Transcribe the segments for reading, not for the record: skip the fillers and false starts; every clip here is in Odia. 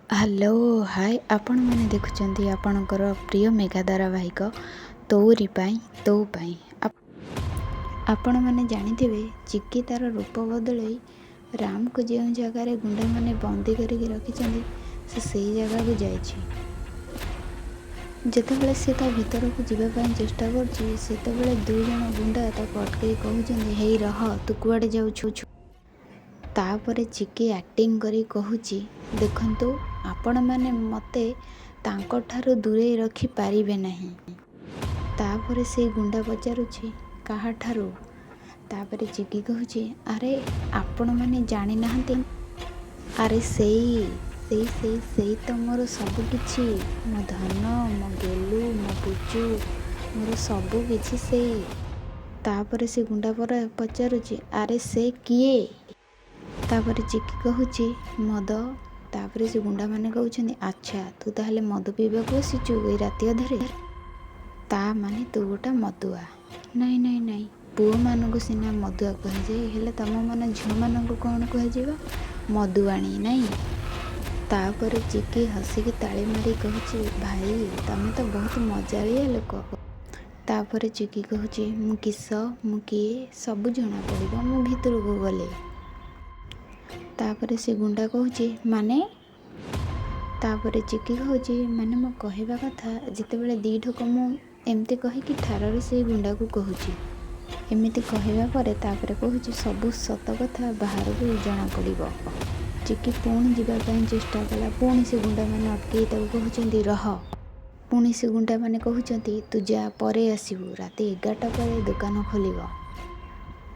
ହ୍ୟାଲୋ ହାଏ ଆପଣ ମାନେ ଦେଖୁଛନ୍ତି ଆପଣଙ୍କର ପ୍ରିୟ ମେଘା ଧାରାବାହିକ ତୋରି ପାଇଁ ତୋ ପାଇଁ। ଆପଣମାନେ ଜାଣିଥିବେ ଚିକି ତାର ରୂପ ବଦଳେଇ ରାମକୁ ଯେଉଁ ଜାଗାରେ ଗୁଣ୍ଡାମାନେ ବନ୍ଦୀ କରିକି ରଖିଛନ୍ତି ସେ ସେଇ ଜାଗାକୁ ଯାଇଛି। ଯେତେବେଳେ ସେ ତା ଭିତରକୁ ଯିବା ପାଇଁ ଚେଷ୍ଟା କରୁଛି ସେତେବେଳେ 2 ଜଣ ଗୁଣ୍ଡା ତାକୁ ଅଟକେଇ କହୁଛନ୍ତି ହେଇ ରହ, ତୁ କୁଆଡ଼େ ଯାଉଛୁ? ତାପରେ ଚିକି ଆକ୍ଟିଂ କରି କହୁଛି ଦେଖନ୍ତୁ ଆପଣମାନେ ମୋତେ ତାଙ୍କଠାରୁ ଦୂରେଇ ରଖିପାରିବେ ନାହିଁ। ତାପରେ ସେ ଗୁଣ୍ଡା ପଚାରୁଛି କାହାଠାରୁ? ତାପରେ ଚିକି କହୁଛି ଆରେ ଆପଣମାନେ ଜାଣିନାହାନ୍ତି? ଆରେ ସେଇ ତ ମୋର ସବୁ କିଛି, ମୋ ଧନ, ମୋ ଗେଲୁ, ମୋ ପୁଚୁ, ମୋର ସବୁ କିଛି ସେଇ। ତାପରେ ସେ ଗୁଣ୍ଡା ପଚାରୁଛି ଆରେ ସେ କିଏ? ତାପରେ ଚିକି କହୁଛି ମଦ। ତାପରେ ସେ ଗୁଣ୍ଡାମାନେ କହୁଛନ୍ତି ଆଚ୍ଛା ତୁ ତାହେଲେ ମଦ ପିଇବାକୁ ଆସିଛୁ ଏଇ ରାତି ଅଧରେ? ତା ମାନେ ତୁ ଗୋଟେ ମଦୁଆ। ନାଇଁ ପୁଅମାନଙ୍କୁ ସିନା ମଦୁଆ କୁହାଯାଏ, ହେଲେ ତମମାନ ଝିଅମାନଙ୍କୁ କ'ଣ କୁହାଯିବ? ମଦୁଆଣୀ ନାଇଁ। ତାପରେ ଚିକି ହସିକି ତାଳି ମାରି କହୁଛି ଭାଇ ତମେ ତ ବହୁତ ମଜାଳିଆ ଲୋକ। ତାପରେ ଚିକି କହୁଛି ମୁଁ କିସ, ମୁଁ କିଏ ସବୁ ଜଣାପଡ଼ିବ ମୁଁ ଭିତରକୁ ଗଲେ। ତାପରେ ସେ ଗୁଣ୍ଡା କହୁଛି ମାନେ? ତାପରେ ଚିକି କହୁଛି ମାନେ ମୋ କହିବା କଥା ଯେତେବେଳେ 2 ଢୋକ ମୁଁ ଏମିତି କହିକି ଠାରରେ ସେଇ ଗୁଣ୍ଡାକୁ କହୁଛି। ଏମିତି କହିବା ପରେ ତାପରେ କହୁଛି ସବୁ ସତ କଥା ବାହାରକୁ ଜଣାପଡ଼ିବ। ଚିକି ପୁଣି ଯିବା ପାଇଁ ଚେଷ୍ଟା କଲା, ପୁଣି ସେ ଗୁଣ୍ଡାମାନେ ଅଟକେଇ ତାକୁ କହୁଛନ୍ତି ରହ। ପୁଣି ସେ ଗୁଣ୍ଡାମାନେ କହୁଛନ୍ତି ତୁ ଯା ପରେ ଆସିବୁ, ରାତି 11ଟା ପରେ ଦୋକାନ ଖୋଲିବ।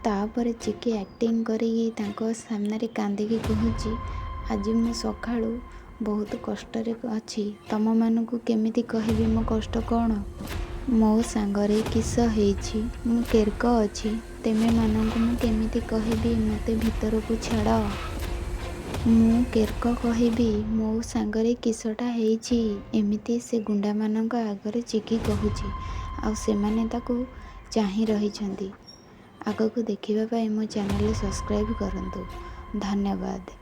ତାପରେ ଚିକି ଆକ୍ଟିଂ କରିକି ତାଙ୍କ ସାମ୍ନାରେ କାନ୍ଦିକି କହୁଛି ଆଜି ମୁଁ ସକାଳୁ ବହୁତ କଷ୍ଟରେ ଅଛି, ତମମାନଙ୍କୁ କେମିତି କହିବି ମୋ କଷ୍ଟ କ'ଣ? ମୋ ସାଙ୍ଗରେ କିସ ହେଇଛି, ମୁଁ କେର୍କ ଅଛି, ତେମେମାନଙ୍କୁ ମୁଁ କେମିତି କହିବି ମୋତେ ଭିତରକୁ ଛାଡ଼। ମୁଁ କେର୍କ କହିବି ମୋ ସାଙ୍ଗରେ କିସଟା ହେଇଛି। ଏମିତି ସେ ଗୁଣ୍ଡାମାନଙ୍କ ଆଗରେ ଚିକି କହୁଛି ଆଉ ସେମାନେ ତାକୁ ଚାହିଁ ରହିଛନ୍ତି। ଆଗକୁ ଦେଖିବା ପାଇଁ ମୋ ଚ୍ୟାନେଲ ସବସ୍କ୍ରାଇବ୍ କରନ୍ତୁ। ଧନ୍ୟବାଦ।